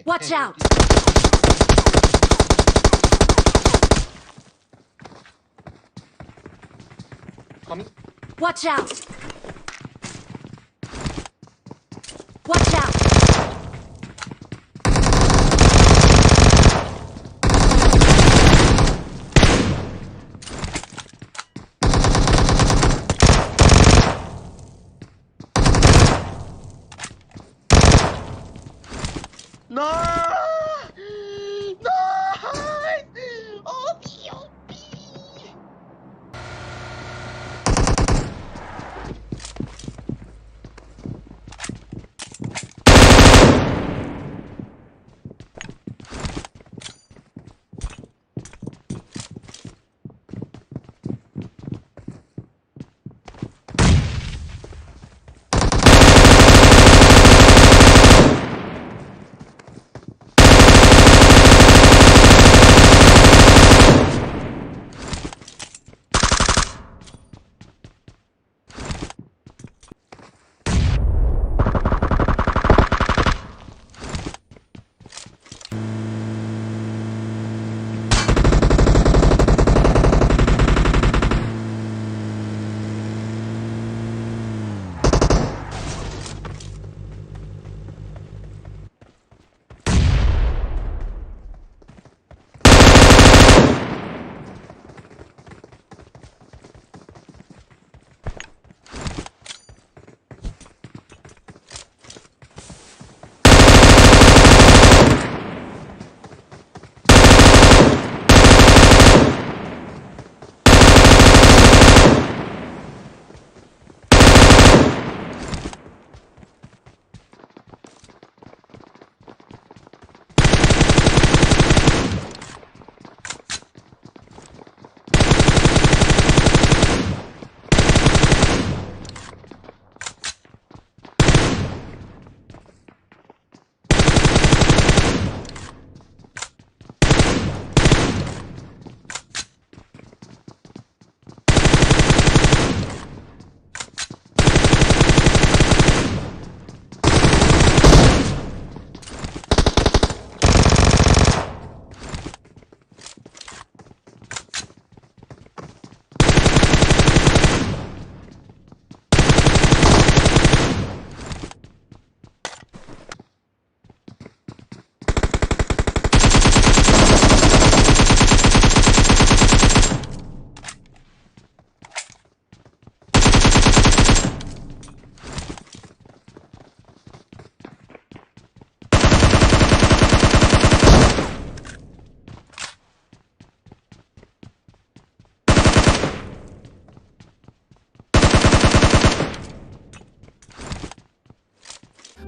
Watch out! Coming. Watch out! Watch out! No! No! Obi, Obi!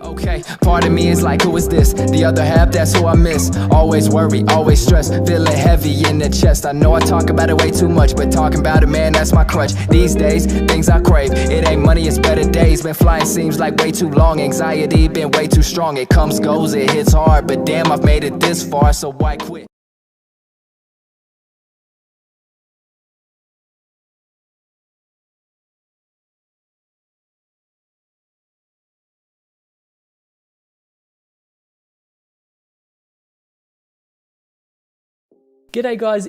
Okay, part of me is like, who is this? The other half, that's who I miss. Always worry, always stress, feeling heavy in the chest. I know I talk about it way too much, but talking about it, man, that's my crutch. These days, things I crave, it ain't money, it's better days. Been flying seems like way too long, anxiety been way too strong. It comes, goes, it hits hard, but damn, I've made it this far, so why quit? G'day guys,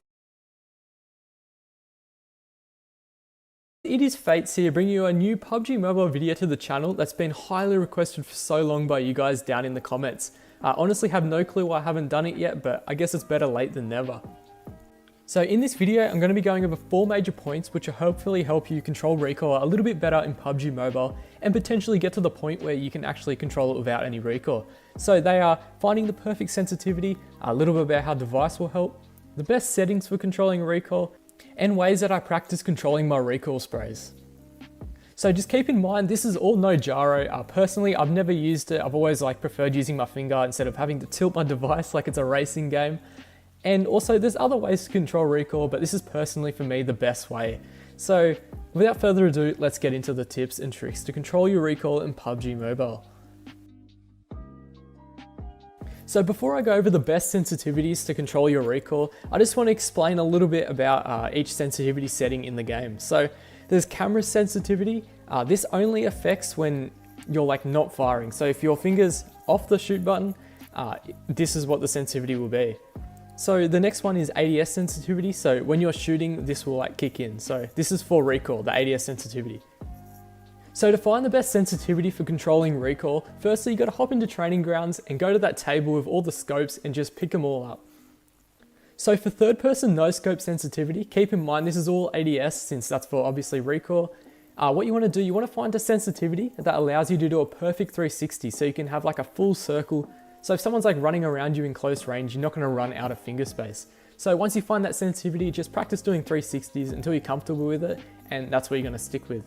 it is Fates here bringing you a new PUBG Mobile video to the channel that's been highly requested for so long by you guys down in the comments. I honestly have no clue why I haven't done it yet, but I guess it's better late than never. So in this video, I'm going to be going over 4 major points which will hopefully help you control recoil a little bit better in PUBG Mobile and potentially get to the point where you can actually control it without any recoil. So they are finding the perfect sensitivity, a little bit about how device will help, the best settings for controlling recoil, and ways that I practice controlling my recoil sprays. So just keep in mind, this is all no gyro. Personally, I've never used it. I've always preferred using my finger instead of having to tilt my device like it's a racing game. And also there's other ways to control recoil, but this is personally for me the best way. So without further ado, let's get into the tips and tricks to control your recoil in PUBG Mobile. So before I go over the best sensitivities to control your recoil, I just want to explain a little bit about each sensitivity setting in the game. So there's camera sensitivity. This only affects when you're not firing. So if your finger's off the shoot button, this is what the sensitivity will be. So the next one is ADS sensitivity. So when you're shooting, this will like kick in. So this is for recoil, the ADS sensitivity. So to find the best sensitivity for controlling recoil, firstly you got to hop into Training Grounds and go to that table with all the scopes and just pick them all up. So for third person no scope sensitivity, keep in mind this is all ADS since that's for obviously recoil. What you want to do, you want to find a sensitivity that allows you to do a perfect 360 so you can have like a full circle. So if someone's like running around you in close range, you're not going to run out of finger space. So once you find that sensitivity, just practice doing 360s until you're comfortable with it, and that's what you're going to stick with.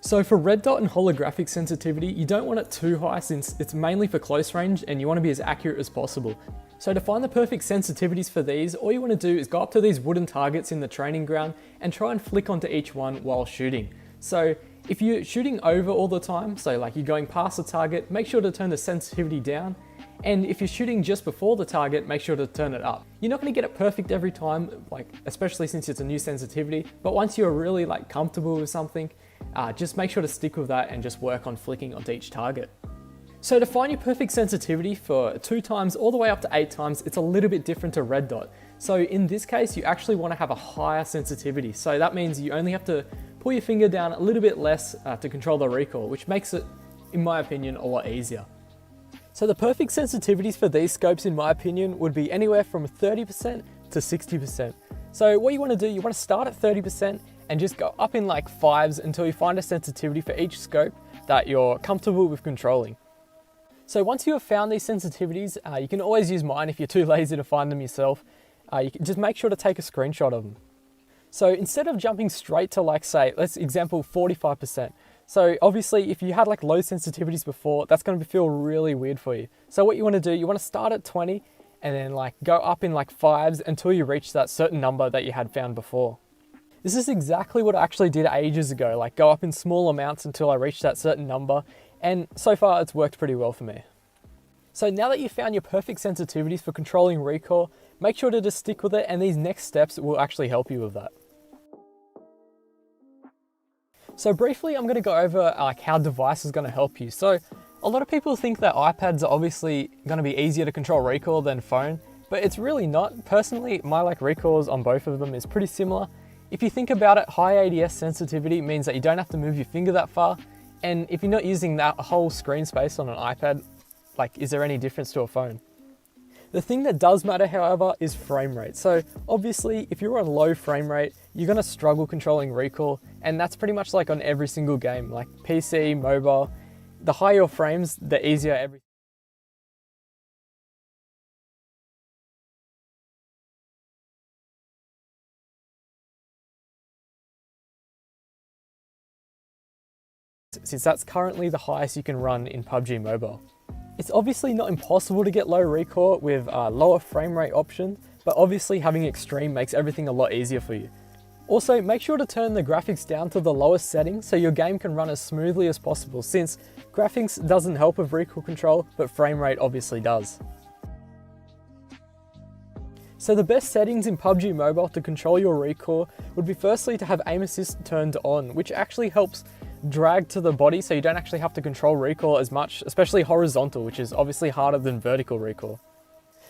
So for red dot and holographic sensitivity, you don't want it too high since it's mainly for close range and you want to be as accurate as possible. So to find the perfect sensitivities for these, all you want to do is go up to these wooden targets in the training ground and try and flick onto each one while shooting. So if you're shooting over all the time, so like you're going past the target, make sure to turn the sensitivity down. And if you're shooting just before the target, make sure to turn it up. You're not going to get it perfect every time, like especially since it's a new sensitivity, but once you're really like comfortable with something, just make sure to stick with that and just work on flicking onto each target. So to find your perfect sensitivity for 2 times all the way up to 8 times, it's a little bit different to red dot. So in this case, you actually want to have a higher sensitivity. So that means you only have to pull your finger down a little bit less to control the recoil, which makes it, in my opinion, a lot easier. So the perfect sensitivities for these scopes, in my opinion, would be anywhere from 30% to 60%. So what you want to do, you want to start at 30% and just go up in like 5s until you find a sensitivity for each scope that you're comfortable with controlling. So once you have found these sensitivities, you can always use mine if you're too lazy to find them yourself. You can just make sure to take a screenshot of them. So instead of jumping straight to like say, let's example 45%. So obviously if you had like low sensitivities before, that's going to feel really weird for you. So what you want to do, you want to start at 20 and then like go up in like 5s until you reach that certain number that you had found before. This is exactly what I actually did ages ago, like go up in small amounts until I reached that certain number, and so far it's worked pretty well for me. So now that you've found your perfect sensitivities for controlling recoil, make sure to just stick with it, and these next steps will actually help you with that. So briefly, I'm going to go over like how device is going to help you. So a lot of people think that iPads are obviously going to be easier to control recoil than phone, but it's really not. Personally, my like recoils on both of them is pretty similar. If you think about it, high ADS sensitivity means that you don't have to move your finger that far. And if you're not using that whole screen space on an iPad, like, is there any difference to a phone? The thing that does matter, however, is frame rate. So obviously, if you're on low frame rate, you're gonna struggle controlling recoil, and that's pretty much like on every single game, like PC, mobile. The higher your frames, the easier everything. Since that's currently the highest you can run in PUBG Mobile. It's obviously not impossible to get low recoil with lower frame rate options, but obviously having extreme makes everything a lot easier for you. Also, make sure to turn the graphics down to the lowest settings so your game can run as smoothly as possible, since graphics doesn't help with recoil control, but frame rate obviously does. So the best settings in PUBG Mobile to control your recoil would be firstly to have aim assist turned on, which actually helps drag to the body so you don't actually have to control recoil as much, especially horizontal, which is obviously harder than vertical recoil.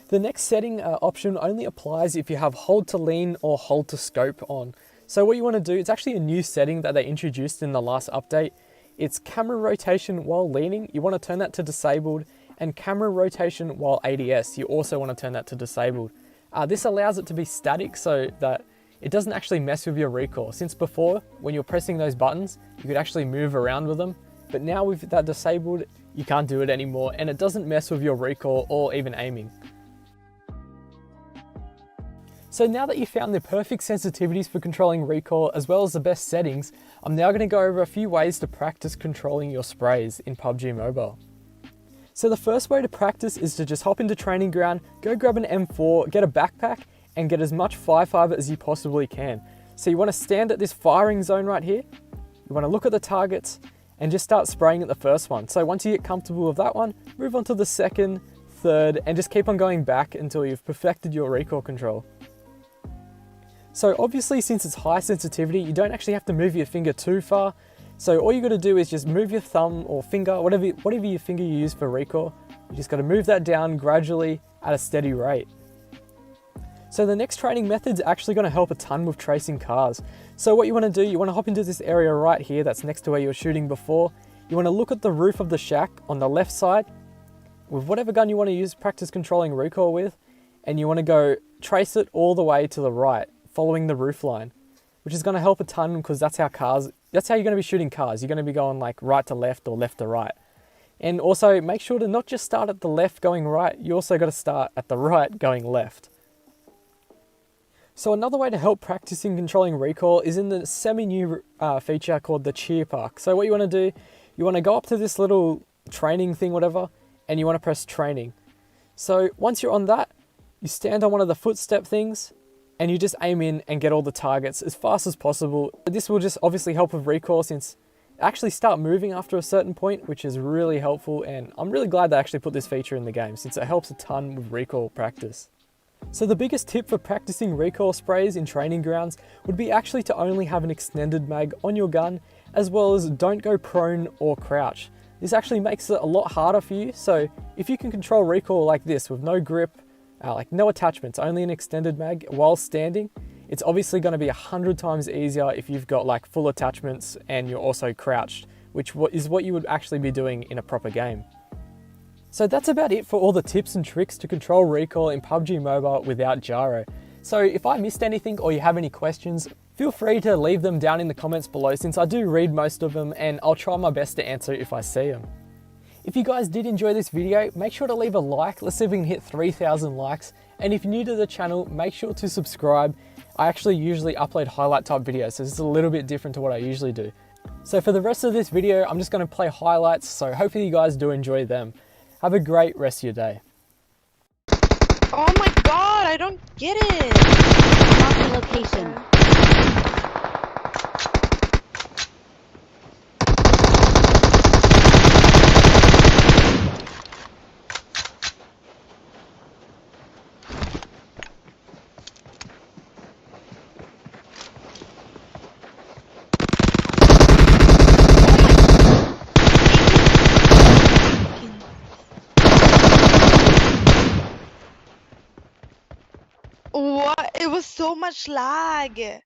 The next setting option only applies if you have hold to lean or hold to scope on. So what you want to do, it's actually a new setting that they introduced in the last update. It's camera rotation while leaning, you want to turn that to disabled, and camera rotation while ADS, you also want to turn that to disabled. This allows it to be static so that it doesn't actually mess with your recoil. Since before, when you're pressing those buttons, you could actually move around with them. But now with that disabled, you can't do it anymore, and it doesn't mess with your recoil or even aiming. So now that you've found the perfect sensitivities for controlling recoil as well as the best settings, I'm now going to go over a few ways to practice controlling your sprays in PUBG Mobile. So the first way to practice is to just hop into Training Ground, go grab an M4, get a backpack, and get as much 5.5 as you possibly can. So you want to stand at this firing zone right here. You want to look at the targets and just start spraying at the first one. So once you get comfortable with that one, move on to the second, third, and just keep on going back until you've perfected your recoil control. So obviously, since it's high sensitivity, you don't actually have to move your finger too far. So all you got to do is just move your thumb or finger, whatever your finger you use for recoil, You just got to move that down gradually at a steady rate. So the next training method's actually going to help a ton with tracing cars. So what you want to do, you want to hop into this area right here that's next to where you were shooting before. You want to look at the roof of the shack on the left side with whatever gun you want to use, practice controlling recoil with, and you want to go trace it all the way to the right, following the roof line, which is going to help a ton because that's how you're going to be shooting cars. You're going to be going like right to left or left to right. And also make sure to not just start at the left going right, you also got to start at the right going left. So another way to help practicing controlling recoil is in the semi-new feature called the Cheer Park. So what you want to do, you want to go up to this little training thing, whatever, and you want to press training. So once you're on that, you stand on one of the footstep things and you just aim in and get all the targets as fast as possible. This will just obviously help with recoil since it actually start moving after a certain point, which is really helpful, and I'm really glad they actually put this feature in the game since it helps a ton with recoil practice. So the biggest tip for practicing recoil sprays in training grounds would be actually to only have an extended mag on your gun, as well as don't go prone or crouch. This actually makes it a lot harder for you, so if you can control recoil like this with no grip, like no attachments, only an extended mag while standing, it's obviously going to be 100 times easier if you've got like full attachments and you're also crouched, which is what you would actually be doing in a proper game. So that's about it for all the tips and tricks to control recoil in PUBG Mobile without gyro. So if I missed anything or you have any questions, feel free to leave them down in the comments below since I do read most of them and I'll try my best to answer if I see them. If you guys did enjoy this video, make sure to leave a like. Let's see if we can hit 3,000 likes. And if you're new to the channel, make sure to subscribe. I actually usually upload highlight type videos, so this is a little bit different to what I usually do. So for the rest of this video, I'm just going to play highlights, so hopefully you guys do enjoy them. Have a great rest of your day. Oh my god, I don't get it. Mark the location. What? It was so much lag.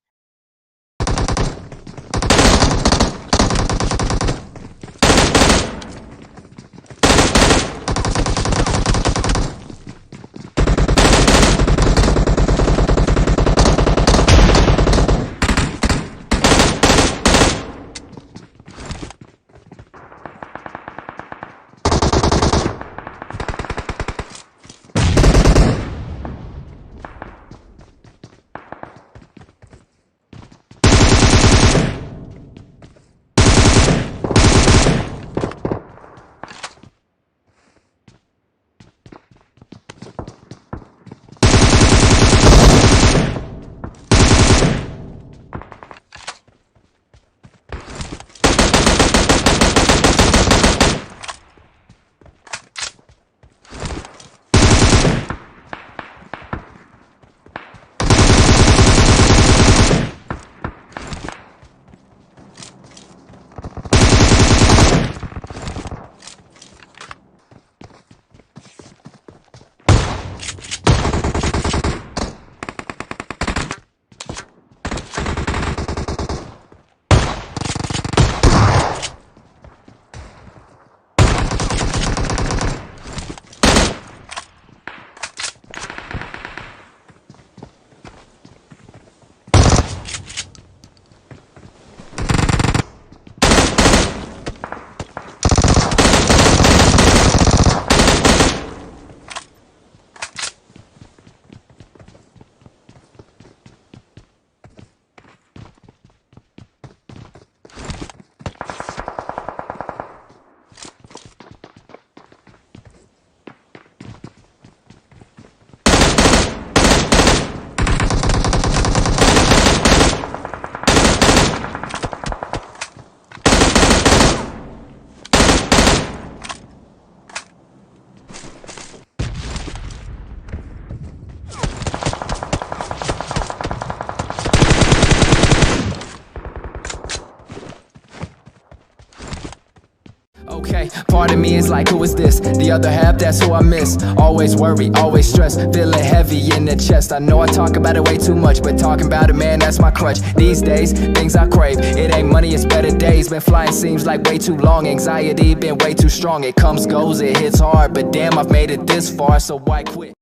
Okay, part of me is like, who is this? The other half, that's who I miss. Always worry, always stress, feeling heavy in the chest. I know I talk about it way too much, but talking about it, man, that's my crutch. These days, things I crave, it ain't money, it's better days. Been flying seems like way too long, anxiety been way too strong. It comes, goes, it hits hard, but damn, I've made it this far, so why quit?